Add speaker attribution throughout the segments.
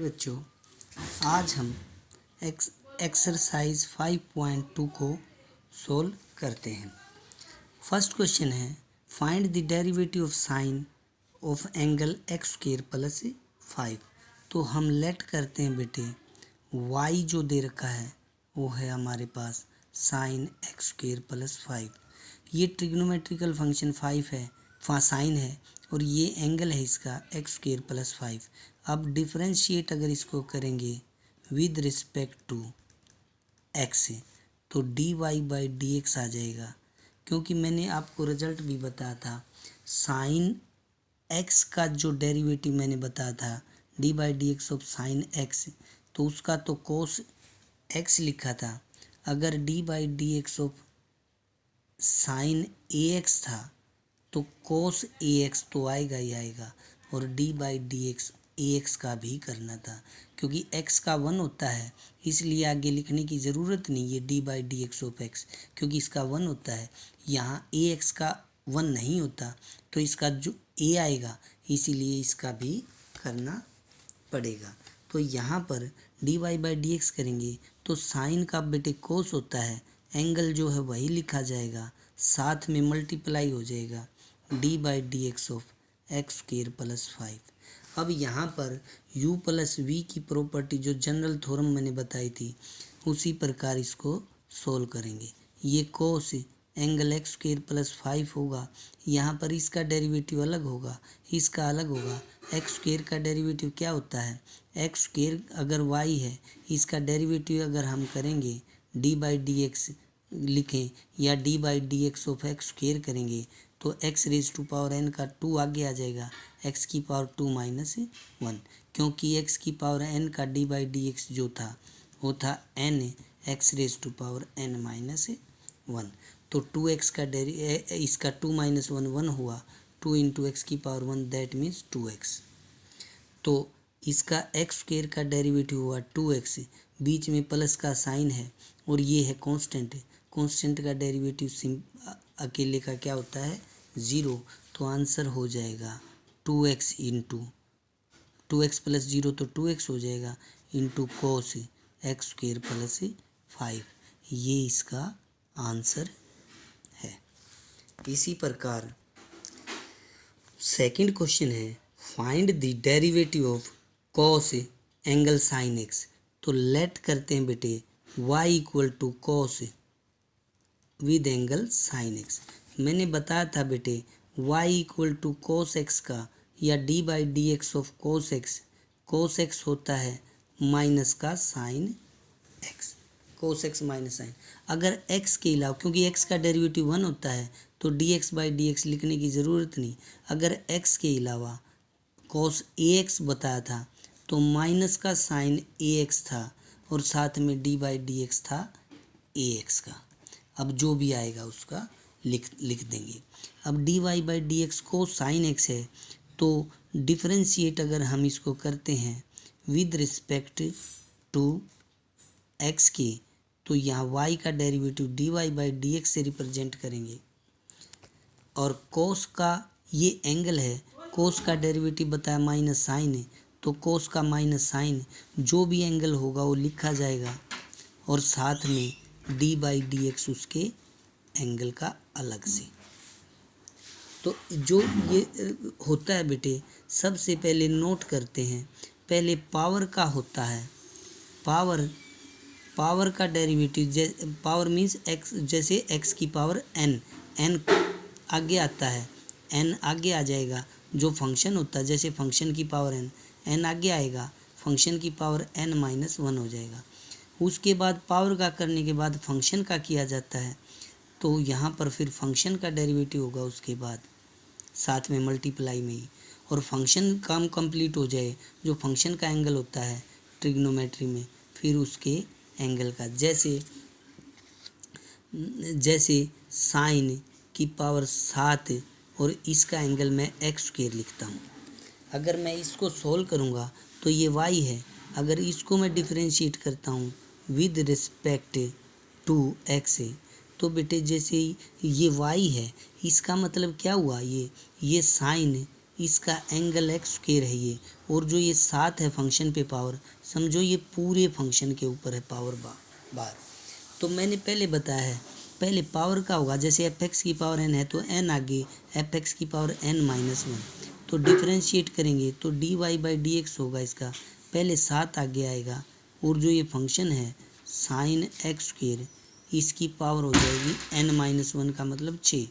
Speaker 1: बच्चों, आज हम एक्सरसाइज 5.2 को सोल्व करते हैं। फर्स्ट क्वेश्चन है find the derivative of sign of angle x square plus 5। तो हम लेट करते हैं बेटे, y जो दे रखा है वो है हमारे पास साइन एक्स स्क्वायर प्लस 5। ये ट्रिग्नोमेट्रिकल फंक्शन 5 है, साइन है, और ये एंगल है इसका एक्स स्क्वायर प्लस 5। अब डिफरेंशिएट अगर इसको करेंगे विद रिस्पेक्ट टू एक्स तो D Y by D x आ जाएगा, क्योंकि मैंने आपको रिजल्ट भी बताया था साइन एक्स का जो डेरिवेटिव मैंने बताया था D by D x of sine X, तो उसका तो कोस एक्स लिखा था। अगर D by D x of sine a x था तो कोस ए एक्स तो आएगा ही आएगा, और d by D x A x का भी करना था। क्योंकि एक्स का 1 होता है इसलिए आगे लिखने की ज़रूरत नहीं है D by D x of x, क्योंकि इसका 1 होता है। यहाँ ए एक्स का 1 नहीं होता तो इसका जो ए आएगा इसीलिए इसका भी करना पड़ेगा। तो यहाँ पर D Y by D x करेंगे तो साइन का बेटे कोस होता है, एंगल जो है वही लिखा जाएगा, साथ में मल्टीप्लाई हो जाएगा D by D x of X square plus 5। अब यहाँ पर u प्लस वी की प्रॉपर्टी जो जनरल थ्योरम मैंने बताई थी उसी प्रकार इसको सोल्व करेंगे। ये कोस एंगल एक्स स्क्वायर प्लस 5 होगा, यहाँ पर इसका डेरिवेटिव अलग होगा, इसका अलग होगा। एक्स स्क्वायर का डेरिवेटिव क्या होता है, एक्स स्क्वायर अगर y है इसका डेरिवेटिव अगर हम करेंगे डी बाई डी एक्स लिखें या D by D x of X square करेंगे तो X raise to power N का 2 आगे आ जाएगा, एक्स की पावर 2 माइनस 1, क्योंकि एक्स की पावर एन का डी बाई डी एक्स जो था वो था N X raise to power N minus 1। तो 2x का इसका 2 माइनस 1 1 हुआ, 2 इंटू एक्स की पावर 1 दैट मीन्स 2x। तो इसका एक्स स्क्वायर का डेरिवेटिव हुआ 2x, बीच में प्लस का साइन है और ये है कांस्टेंट। कांस्टेंट का डेरिवेटिव अकेले का क्या होता है 0, तो आंसर हो जाएगा 2x इंटू 2x प्लस 0 तो 2x हो जाएगा into cos X square plus 5। ये इसका आंसर है। इसी प्रकार सेकंड क्वेश्चन है find the derivative of cos angle sine X. तो लेट करते हैं बेटे y equal to cos with angle sine X. मैंने बताया था बेटे y equal to cos X का या D by D x of cos X होता है माइनस का sine X, cos X minus sine. अगर x के अलावा, क्योंकि x का डेरिवेटिव 1 होता है तो D x by D x लिखने की ज़रूरत नहीं। अगर x के अलावा कोस ए एक्स बताया था तो माइनस का साइन ए एक्स था और साथ में डी बाई डी एक्स था ए एक्स का। अब जो भी आएगा उसका लिख देंगे। अब D Y by D X को साइन एक्स है तो डिफरेंशिएट अगर हम इसको करते हैं विद रिस्पेक्ट टू एक्स के, तो यहाँ y का derivative D Y by D X से रिप्रेजेंट करेंगे। और कोस का ये एंगल है, कोस का डेरिवेटिव बताया माइनस साइन है, तो कोस का माइनस साइन जो भी एंगल होगा वो लिखा जाएगा, और साथ में डी बाई डी एक्स उसके एंगल का अलग से। तो जो ये होता है बेटे सबसे पहले नोट करते हैं, पहले पावर का होता है, पावर का डेरिवेटिव पावर मीन्स एक्स, जैसे एक्स की पावर एन आगे आता है, एन आगे आ जाएगा। जो फंक्शन होता है जैसे फंक्शन की पावर एन आगे आएगा, फंक्शन की पावर एन माइनस 1 हो जाएगा। उसके बाद पावर का करने के बाद फंक्शन का किया जाता है, तो यहाँ पर फिर फंक्शन का डेरिवेटिव होगा उसके बाद साथ में मल्टीप्लाई में ही, और फंक्शन काम कंप्लीट हो जाए जो फंक्शन का एंगल होता है ट्रिग्नोमेट्री में, फिर उसके एंगल का, जैसे साइन की पावर 7 और इसका एंगल मैं एक्स स्क्वायर लिखता हूँ। अगर मैं इसको सोल्व करूँगा तो ये y है, अगर इसको मैं डिफरेंशिएट करता हूँ विद रिस्पेक्ट टू x तो बेटे जैसे ये y है, इसका मतलब क्या हुआ, ये साइन इसका एंगल एक्स स्क्वायर है ये, और जो ये 7 है फंक्शन पे पावर, समझो ये पूरे फंक्शन के ऊपर है पावर बार। तो मैंने पहले बताया है, पहले पावर का होगा, जैसे एफ एक्स की पावर एन है तो एन आगे एफ एक्स की पावर एन माइनस वन, तो डिफ्रेंशिएट करेंगे तो D Y by D x होगा, इसका पहले 7 आगे आएगा, और जो ये फंक्शन है साइन एक्स स्क्वायर, इसकी पावर हो जाएगी एन माइनस वन का मतलब 6।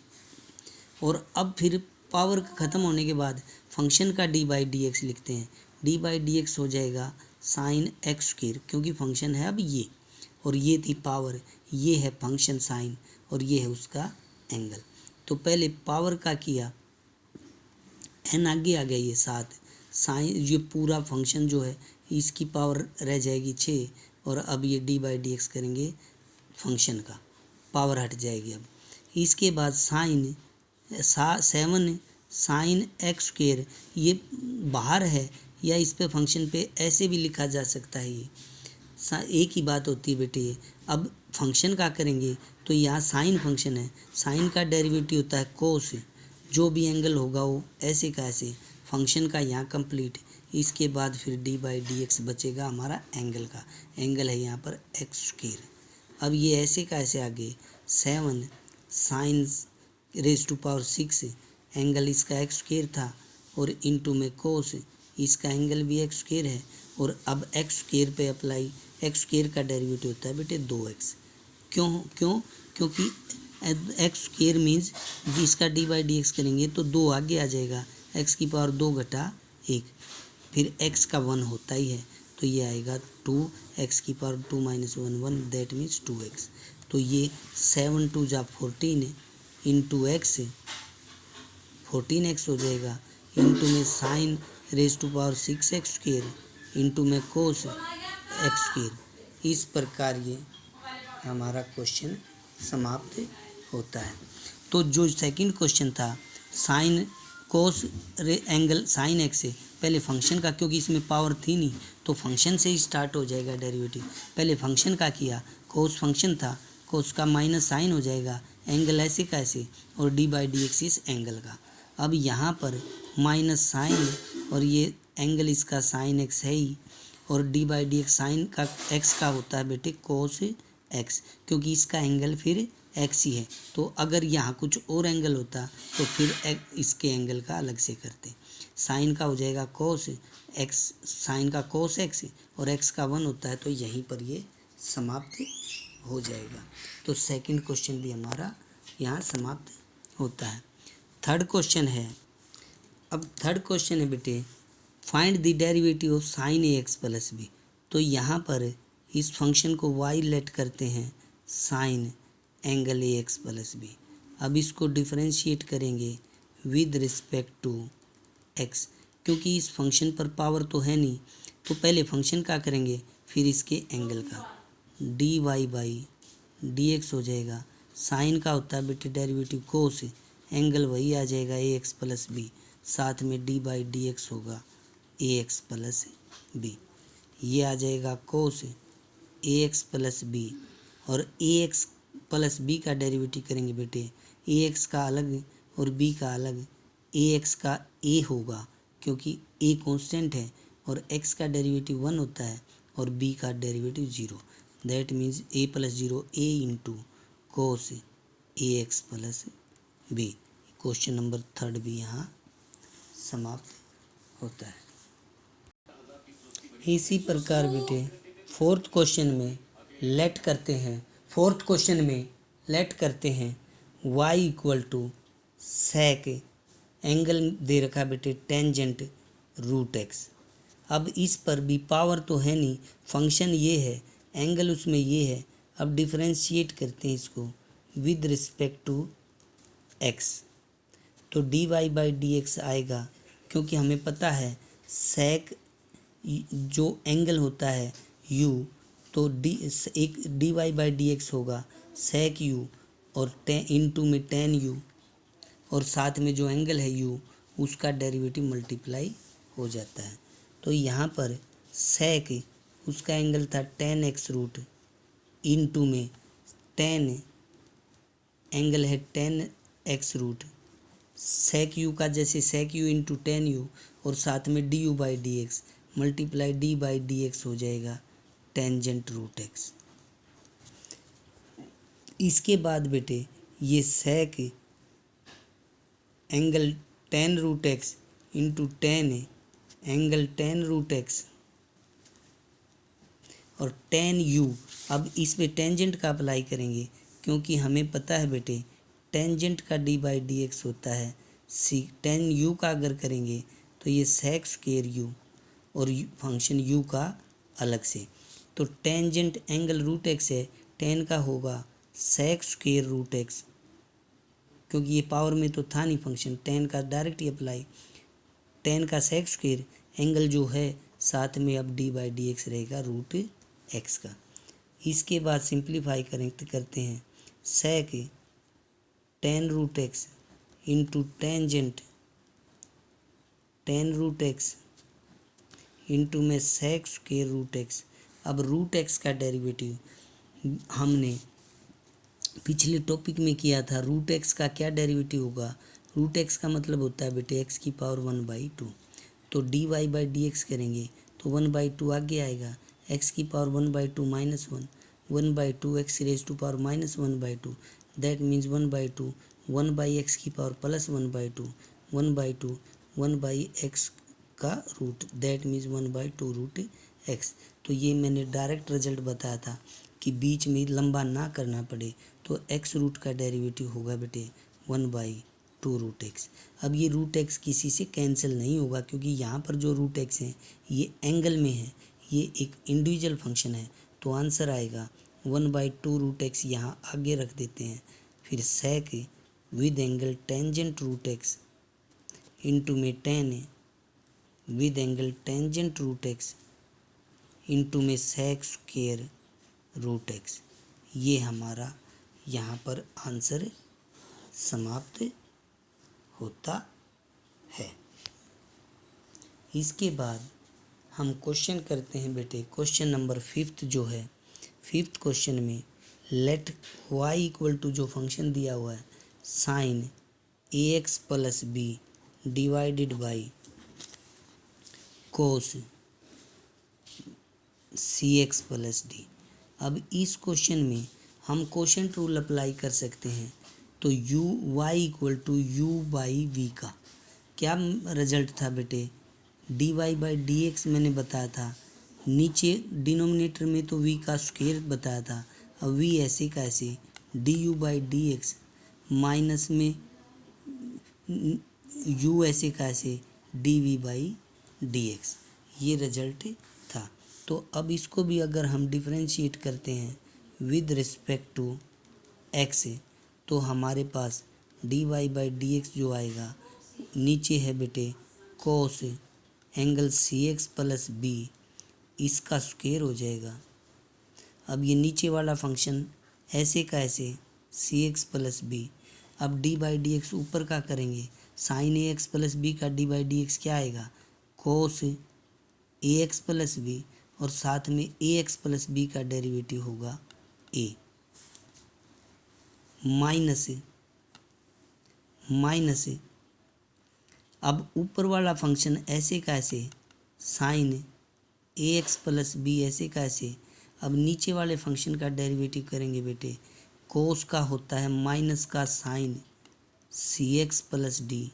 Speaker 1: और अब फिर पावर ख़त्म होने के बाद फंक्शन का डी बाई डी एक्स लिखते हैं, डी बाई डी एक्स हो जाएगा साइन एक्स स्क्वायर, क्योंकि फंक्शन है अब ये, और ये थी पावर, ये है फंक्शन साइन, और ये है उसका एंगल। तो पहले पावर का किया, एन आगे आ गया ये 7, साइन ये पूरा फंक्शन जो है इसकी पावर रह जाएगी 6, और अब ये डी बाई डी एक्स करेंगे फंक्शन का, पावर हट जाएगी अब। इसके बाद साइन 7 साइन एक्स स्क्वायर, ये बाहर है या इस पे फंक्शन पे ऐसे भी लिखा जा सकता है, ये एक ही बात होती है बेटे। अब फंक्शन का करेंगे तो यहाँ साइन फंक्शन है, साइन का डेरिवेटिव होता है कोस, जो भी एंगल होगा वो ऐसे का ऐसे, फंक्शन का यहाँ कंप्लीट। इसके बाद फिर डी बाई डी एक्स बचेगा हमारा एंगल का, एंगल है यहाँ पर एक्स स्क्वायर। अब ये ऐसे का ऐसे आगे 7 sine raise to power 6, angle इसका एक्स स्क्वायर था, और इनटू में कोस, इसका एंगल भी एक्स स्क्वायर है, और अब एक्स स्क्वायर पे अप्लाई, एक्स स्क्वायर का डेरिवेटिव होता है बेटे 2x। क्योंकि एक्स स्क्वायर मीन्स इसका डी बाई डी एक्स करेंगे तो 2 आगे आ जाएगा, एक्स की पावर 2 घटा 1, फिर एक्स का 1 होता ही है, तो ये आएगा 2, एक्स की power 2 minus 1 1, that means 2x। तो ये 7 2 जा 14 इंटू एक्स, 14x हो जाएगा, इंटू में sine raise to power 6x square, into में कोस एक्स स्क्वायर। इस प्रकार ये हमारा क्वेश्चन समाप्त होता है। तो जो सेकंड क्वेश्चन था sine cos angle sine x से, पहले फंक्शन का, क्योंकि इसमें पावर थी नहीं तो फंक्शन से ही स्टार्ट हो जाएगा डेरिवेटिव। पहले फंक्शन का किया, कोस फंक्शन था, कोस का माइनस साइन हो जाएगा, एंगल ऐसे का ऐसे, और डी बाई डी एक्स इस एंगल का। अब यहाँ पर माइनस साइन, और ये एंगल इसका साइन एक्स है ही, और d by D x sine का एक्स का होता है बेटे कोस एक्स, क्योंकि इसका एंगल फिर एक्स ही है। तो अगर यहाँ कुछ और एंगल होता तो फिर इसके एंगल का अलग से करते। साइन का हो जाएगा कोस एक्स, साइन का कोस एक्स, और एक्स का 1 होता है, तो यहीं पर ये समाप्त हो जाएगा। तो सेकंड क्वेश्चन भी हमारा यहाँ समाप्त होता है। थर्ड क्वेश्चन है, अब थर्ड क्वेश्चन है बेटे find the derivative of sine a x plus b. तो यहाँ पर इस फंक्शन को y लेट करते हैं sine angle a x plus b. अब इसको डिफरेंशिएट करेंगे विद रिस्पेक्ट टू x, क्योंकि इस फंक्शन पर पावर तो है नहीं, तो पहले फंक्शन का करेंगे फिर इसके एंगल का, d Y by D x हो जाएगा, साइन का होता है बेटे डेरिवेटिव कोस, एंगल वही आ जाएगा ए एक्स प्लस बी, साथ में डी बाई डी एक्स होगा ए एक्स प्लस बी, ये आ जाएगा कोस ए एक्स प्लस बी, और ए एक्स प्लस बी का डेरिवेटिव करेंगे बेटे, ए एक्स का अलग और बी का अलग, ए एक्स का ए होगा क्योंकि ए कांस्टेंट है, और एक्स का डेरिवेटिव 1 होता है और बी का derivative 0, that means a plus 0 a into cos a x plus b. Question number third भी यहाँ समाप्त होता है। इसी प्रकार बेटे फोर्थ क्वेश्चन में लेट करते हैं, फोर्थ क्वेश्चन में लेट करते हैं y equal to sec, angle दे रखा बेटे टेंजेंट रूट एक्स। अब इस पर भी पावर तो है नहीं, फंक्शन ये है, एंगल उसमें ये है। अब डिफरेंशिएट करते हैं इसको विद रिस्पेक्ट टू x, तो D Y by D x आएगा, क्योंकि हमें पता है सेक जो एंगल होता है u, तो एक d Y by D x होगा सेक u, और इंटू में टेन u, और साथ में जो एंगल है u उसका डेरिवेटिव मल्टीप्लाई हो जाता है। तो यहाँ पर सेक उसका एंगल था टेन एक्स रूट, इंटू में टेन एंगल है tan x root sec u का जैसे sec u into tan u और साथ में d u by D x multiply d by D x हो जाएगा टेंजेंट रूट एक्स। इसके बाद बेटे ये sec angle tan root x into tan angle tan root x और टेन यू, अब इस पे टेंजेंट का अप्लाई करेंगे क्योंकि हमें पता है बेटे टेंजेंट का डी बाई डी एक्स होता है सी। टेन यू का अगर करेंगे तो ये सेक स्क्वेयर यू और फंक्शन यू का अलग से, तो टेंजेंट एंगल रूट एक्स है, टेन का होगा सेक स्क्वेयर रूट एक्स, क्योंकि ये पावर में तो था नहीं फंक्शन, टेन का डायरेक्ट ही अप्लाई, टेन का सेक स्क्वेयर एंगल जो है साथ में अब डी बाई डी एक्स रहेगा रूट एक्स का। इसके बाद सिंप्लीफाई करते हैं sec tan root x into tangent tan root x into में सेक स्क्वेयर रूट एक्स। अब रूट एक्स का डेरिवेटिव हमने पिछले टॉपिक में किया था, रूट एक्स का क्या डेरिवेटिव होगा, रूट एक्स का मतलब होता है बेटे एक्स की पावर 1/2, तो D Y by D x करेंगे तो 1/2 आगे आएगा, एक्स की power 1/2 minus 1/2 x raise to power minus 1/2 that means 1/2 1/x की पावर प्लस 1/2 1/2 1/x का root that means 1/2 root x. तो ये मैंने डायरेक्ट रिजल्ट बताया था कि बीच में लंबा ना करना पड़े, तो एक्स रूट का डेरिवेटिव होगा बेटे 1/2 रूट एक्स। अब ये रूट एक्स किसी से कैंसिल नहीं होगा क्योंकि यहाँ पर जो रूट एक्स है ये एंगल में है, ये एक इंडिविजुअल फंक्शन है, तो आंसर आएगा 1/2 रूट एक्स। यहाँ आगे रख देते हैं, फिर sec with angle tangent root x into में tan with angle tangent root x into में सेक स्क्वेयर रूट एक्स। ये हमारा यहाँ पर आंसर समाप्त होता है। इसके बाद हम क्वेश्चन करते हैं बेटे, क्वेश्चन नंबर 5 जो है, 5th क्वेश्चन में लेट वाई इक्वल टू जो फंक्शन दिया हुआ है sine a x plus b divided by cos c x plus d. अब इस क्वेश्चन में हम क्वोशंट रूल अप्लाई कर सकते हैं, तो u y equal to u by v का क्या रिजल्ट था बेटे, d Y by D x मैंने बताया था, नीचे डिनोमिनेटर में तो वी का स्क्वायर बताया था, अब वी ऐसे का ऐसे d u by D x minus में यू ऐसे का ऐसे d v by D x, ये रिजल्ट था। तो अब इसको भी अगर हम डिफरेंशिएट करते हैं विद रिस्पेक्ट टू एक्स, तो हमारे पास d Y by D x जो आएगा, नीचे है बेटे cos angle c x plus b, इसका स्क्वायर हो जाएगा। अब ये नीचे वाला फंक्शन ऐसे का ऐसे सी एक्स प्लस बी, अब डी बाई डी एक्स ऊपर का करेंगे, sign a x plus b का डी बाई डी एक्स क्या आएगा, कोस ए एक्स प्लस बी, और साथ में ए एक्स प्लस बी का डेरिवेटिव होगा ए, माइनस अब ऊपर वाला फंक्शन ऐसे का ऐसे sign a x plus B ऐसे का ऐसे, अब नीचे वाले फंक्शन का डेरिवेटिव करेंगे बेटे, कोस का होता है माइनस का sine c x plus d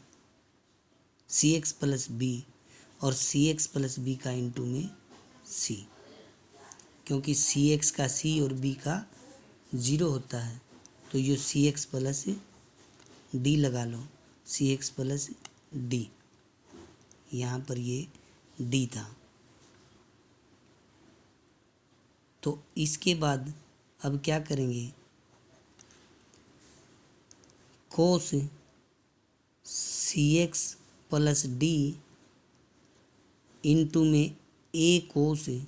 Speaker 1: c x plus b, और सी एक्स प्लस बी का इंटू में सी, क्योंकि सी एक्स का सी और बी का 0 होता है, तो ये सी एक्स प्लस डी लगा लो, सी एक्स प्लस डी, यहाँ पर ये डी था। तो इसके बाद अब क्या करेंगे, कोस c x plus D into में ए कोस a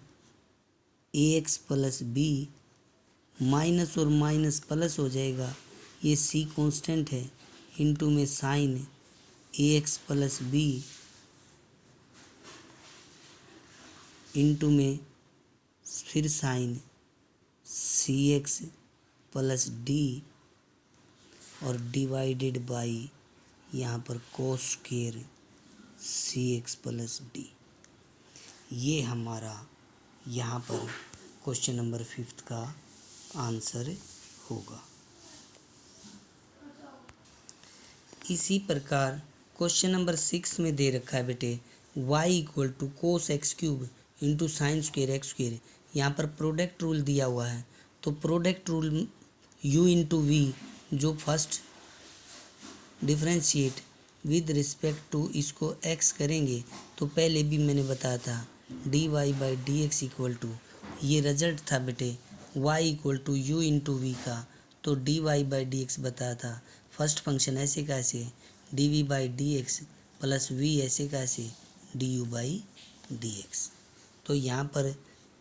Speaker 1: x plus B, minus और माइनस प्लस हो जाएगा, ये सी कांस्टेंट है, इंटू में sign a x plus B into में फिर sign c x plus D और डिवाइडेड बाई यहाँ पर cos square cx plus D. ये हमारा यहाँ पर क्वेश्चन नंबर 5 का आंसर होगा। इसी प्रकार क्वेश्चन नंबर 6 में दे रखा है बेटे y equal to cos x cube into sine square x square. यहाँ पर प्रोडक्ट रूल दिया हुआ है, तो product rule u into v, जो first differentiate with respect to इसको x करेंगे, तो पहले भी मैंने बताया था dy by D x equal to, ये रिजल्ट था बेटे y equal to u into v का, तो dy बाई डी एक्स बताया था। फर्स्ट फंक्शन ऐसे कैसे d v by D x plus v ऐसे कैसे d u by D x. तो यहाँ पर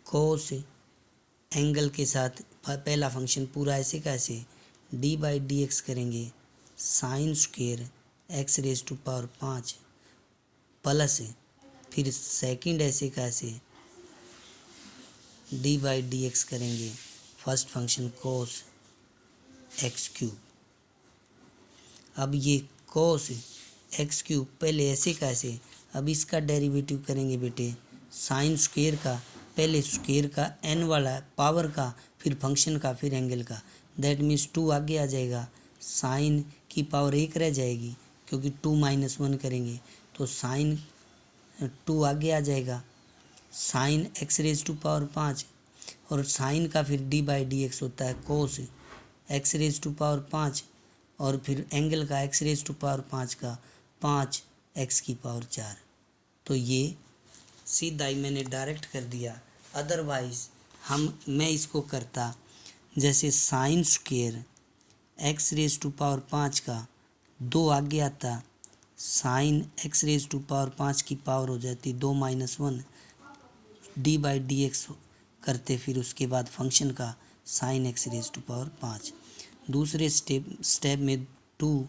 Speaker 1: कोस एंगल के साथ पहला फंक्शन पूरा ऐसे कैसे डी बाई डी एक्स करेंगे sine square x raise to power 5 plus फिर सेकंड ऐसे कैसे डी बाई डी एक्स करेंगे first function cos x cube. अब ये कोस एक्स क्यूब पहले ऐसे कैसे, अब इसका डेरिवेटिव करेंगे बेटे साइन स्क्वेयर का, पहले स्क्वेयर का एन वाला पावर का, फिर फंक्शन का, फिर एंगल का। दैट मीन्स 2 आगे आ जाएगा, साइन की पावर 1 रह जाएगी क्योंकि 2 माइनस 1 करेंगे, तो साइन 2 आगे आ जाएगा, sine x raise to power 5 और साइन का फिर डी बाई डी एक्स होता है cos x raise to power 5 और फिर एंगल का एक्स रेज टू पावर 5 का 5 एक्स की पावर 4। तो ये सीधा ही मैंने डायरेक्ट कर दिया, अदरवाइज मैं इसको करता जैसे sine square x raise to power 5 का 2 आगे आता, sine x raise to power 5 की पावर हो जाती 2 minus 1 d by D x करते, फिर उसके बाद फंक्शन का sine x raise to power 5। दूसरे स्टेप में 2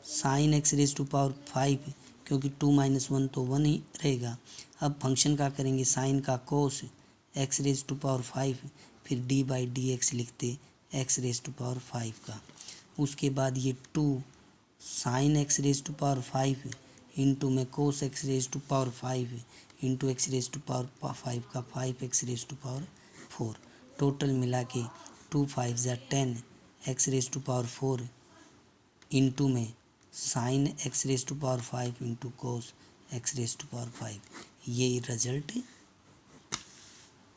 Speaker 1: sine x raise to power 5 क्योंकि 2 माइनस 1 तो 1 ही रहेगा। अब फंक्शन का करेंगे साइन का cos x raise to power 5, फिर डी बाई डी एक्स लिखते एक्स रेज टू पावर 5 का। उसके बाद ये 2 sine x raise to power 5 into में cos x raise to power 5 into x raise to power 5 का 5 x raise to power 4। Total मिला के 2 5 ज़ा 10 x raise to power 4 into में sine x raise to power 5 into cos x raise to power 5, ये result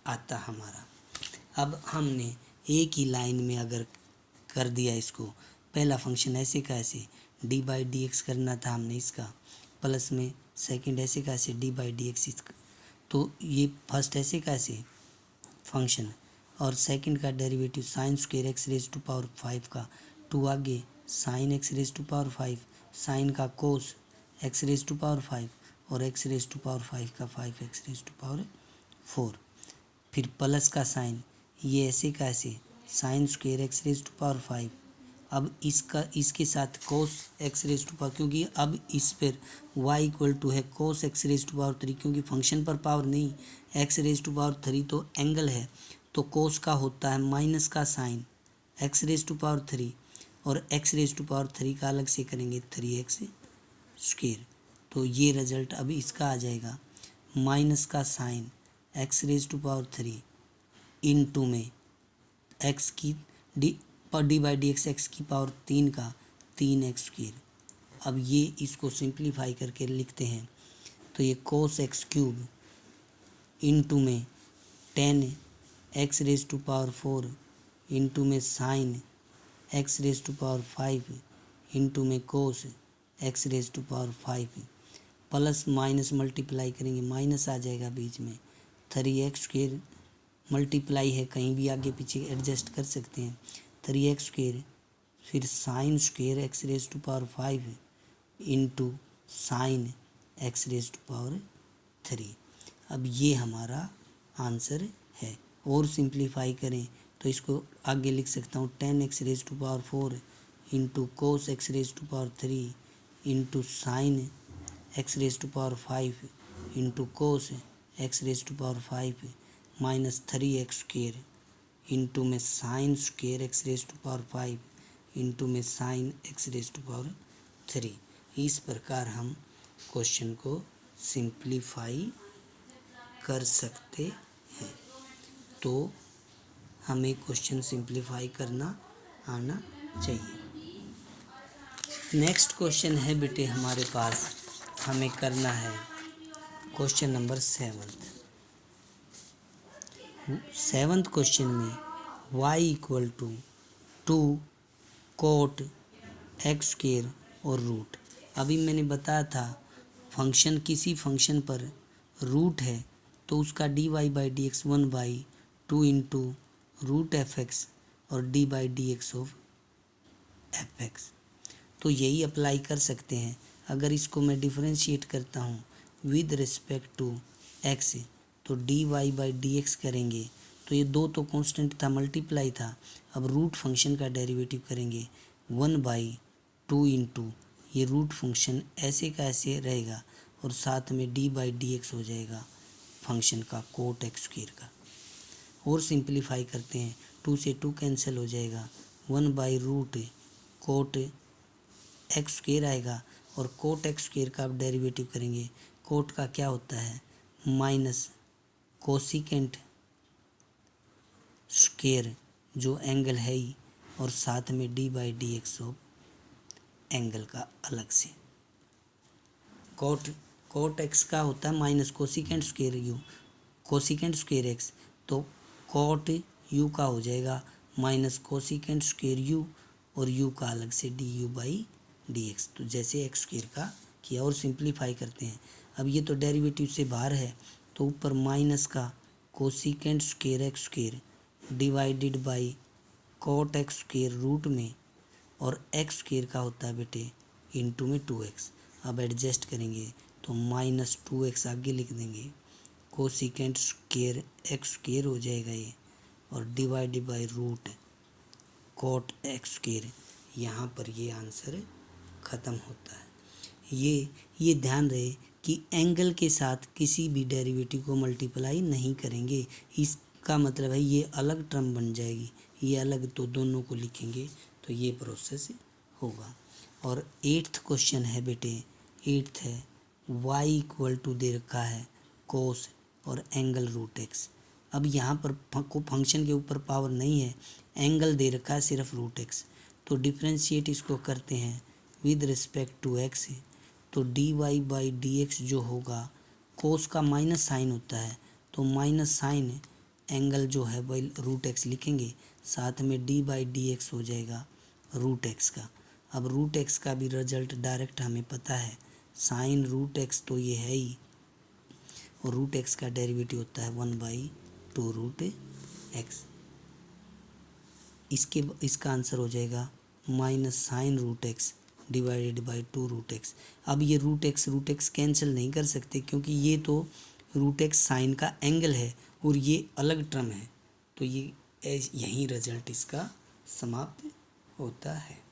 Speaker 1: आता हमारा। अब हमने एक ही लाइन में अगर कर दिया इसको, पहला फंक्शन ऐसे कैसे डी बाई डी एक्स करना था हमने इसका, प्लस में सेकंड ऐसे कैसे डी बाई डी एक्स इसका, तो ये फर्स्ट ऐसे कैसे फंक्शन और सेकंड का derivative sine square x raise to power 5 का 2 आगे sine x raise to power 5, sine का cos x raise to power 5 और एक्स रेज टू पावर 5 का 5 एक्स रेज टू पावर 4, फिर प्लस का साइन, ये ऐसे कैसे sine square x raise to power 5। अब इसके साथ cos x raise to power, क्योंकि अब इस पर y इक्वल टू है cos x raise to power 3, क्योंकि फंक्शन पर पावर नहीं, एक्स रेज टू पावर 3 तो एंगल है, तो कोस का होता है माइनस का sine x raise to power 3 और एक्स रेज टू पावर 3 का अलग से करेंगे 3x स्क्वायर। तो ये रिजल्ट अभी इसका आ जाएगा माइनस का sine x raise to power 3 into में एक्स की डी बाई डी एक्स की पावर 3 का 3x स्क्वायर। अब ये इसको सिंप्लीफाई करके लिखते हैं, तो ये कोस एक्स क्यूब इंटू में 10 x raise to power 4 into में sine x raise to power 5 into में cos x raise to power 5, plus minus multiply करेंगे माइनस आ जाएगा बीच में 3x स्क्वायर, मल्टीप्लाई है कहीं भी आगे पीछे एडजस्ट कर सकते हैं 3x स्क्वायर, फिर sine square x raise to power 5 into sine x raise to power 3। अब ये हमारा आंसर है। और सिंप्लीफाई करें तो इसको आगे लिख सकता हूँ 10 x raise to power 4 into cos x raise to power 3 into sine x raise to power 5 into cos x raise to power 5 minus 3x square into में sine square x raise to power 5 into में sine x raise to power 3। इस प्रकार हम question को simplify कर सकते हैं। तो हमें क्वेश्चन सिंप्लीफाई करना आना चाहिए। नेक्स्ट क्वेश्चन है बेटे हमारे पास, हमें करना है क्वेश्चन नंबर 7th क्वेश्चन में y equal to 2 cot x square और रूट। अभी मैंने बताया था फंक्शन, किसी फंक्शन पर रूट है तो उसका dy by D x 1/2 into root f x और d by D x of f x. तो यही अप्लाई कर सकते हैं। अगर इसको मैं डिफरेंशिएट करता हूँ विद रिस्पेक्ट टू एक्स तो dy बाई डी एक्स करेंगे तो ये दो तो कांस्टेंट था, मल्टीप्लाई था। अब रूट फंक्शन का डेरिवेटिव करेंगे 1/2 इंटू ये रूट फंक्शन ऐसे का ऐसे रहेगा और साथ में डी बाई डी एक्स हो जाएगा फंक्शन का कोट एक्स स्क्वायर का। और सिंप्लीफाई करते हैं, 2 से 2 कैंसिल हो जाएगा, 1/रूट कोट एक्स स्क्वायर आएगा और कोट एक्स स्क्वायर का आप डेरिवेटिव करेंगे। कोट का क्या होता है माइनस कोसिकेंट स्क्वायर जो एंगल है ही, और साथ में D by D x of angle का अलग से। कोट एक्स का होता है minus cosecant square you, cosecant square x, तो कोट यू का हो जाएगा माइनस कोसिकेंट स्क्वायर यू और यू का अलग से D u by D x. तो जैसे एक्स स्क्वायर का किया और सिंप्लीफाई करते हैं। अब ये तो डेरिवेटिव से बाहर है तो ऊपर माइनस का cosecant square x square divided by cot x square root में, और एक्स स्क्वायर का होता है बेटे इंटू में 2x। अब एडजस्ट करेंगे तो माइनस 2x आगे लिख देंगे, कोसिकेंट स्क्वायर एक्स स्क्वायर हो जाएगा ये, और divided by root cot x square. यहाँ पर ये आंसर ख़त्म होता है। ये ध्यान रहे कि एंगल के साथ किसी भी डेरिवेटिव को मल्टीप्लाई नहीं करेंगे। इसका मतलब है ये अलग टर्म बन जाएगी, ये अलग, तो दोनों को लिखेंगे तो ये प्रोसेस होगा। और 8th क्वेश्चन है बेटे, 8th है y इक्वल टू दे रखा है कोस और एंगल रूट एक्स। अब यहाँ पर फंक्शन के ऊपर पावर नहीं है, एंगल दे रखा है सिर्फ रूट एक्स। तो डिफ्रेंशिएट इसको करते हैं विद रिस्पेक्ट टू एक्स, तो D Y by D x जो होगा, कोस का माइनस साइन होता है तो माइनस साइन एंगल जो है वही रूट एक्स लिखेंगे, साथ में डी बाई डी एक्स हो जाएगा रूट एक्स का। अब रूट एक्स का भी रिजल्ट डायरेक्ट हमें पता है, साइन रूट एक्स तो ये है ही, और रूट एक्स का डेरिवेटिव होता है 1/2 रूट एक्स। इसका आंसर हो जाएगा minus sine root x divided by 2 root x. अब ये रूट एक्स कैंसिल नहीं कर सकते क्योंकि ये तो रूट एक्स साइन का एंगल है और ये अलग टर्म है, तो ये यही रिजल्ट इसका समाप्त होता है।